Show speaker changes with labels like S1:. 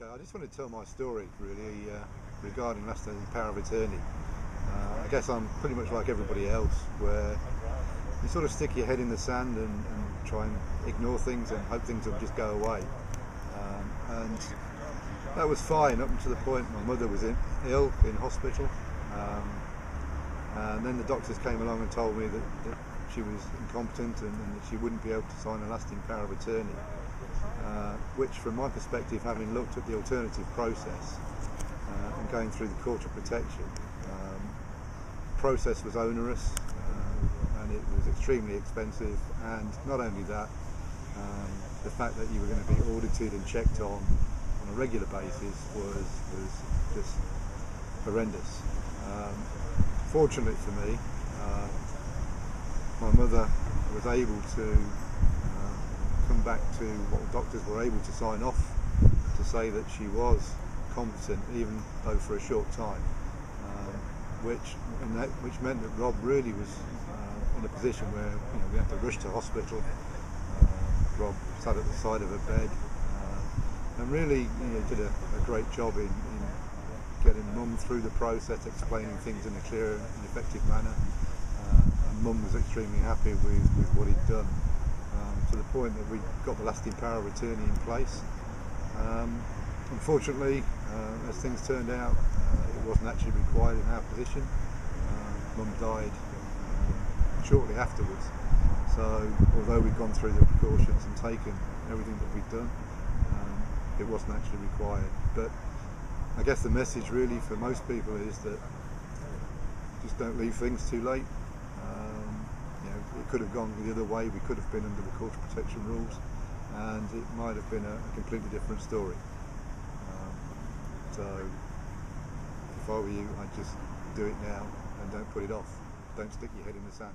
S1: Okay, I just want to tell my story really regarding lasting power of attorney. I guess I'm pretty much like everybody else, where you sort of stick your head in the sand and try and ignore things and hope things will just go away. And that was fine up until the point my mother was ill in hospital, and then the doctors came along and told me that she was incompetent and that she wouldn't be able to sign a lasting power of attorney. Which, from my perspective, having looked at the alternative process and going through the court of protection, process was onerous and it was extremely expensive, and not only that, the fact that you were going to be audited and checked on a regular basis was just horrendous. Fortunately for me, my mother was able to come back to what the doctors were able to sign off to say that she was competent, even though for a short time, which meant that Rob really was in a position where we had to rush to hospital. Rob sat at the side of her bed and really did a great job in getting Mum through the process, explaining things in a clear and effective manner, and Mum was extremely happy with what he'd done. To the point that we got the lasting power of attorney in place. Unfortunately, as things turned out, it wasn't actually required in our position. Mum died shortly afterwards, so although we'd gone through the precautions and taken everything that we'd done, it wasn't actually required. But I guess the message really for most people is that just don't leave things too late. It could have gone the other way. We could have been under the court of protection rules, and it might have been a completely different story. So if I were you, I'd just do it now and don't put it off. Don't stick your head in the sand.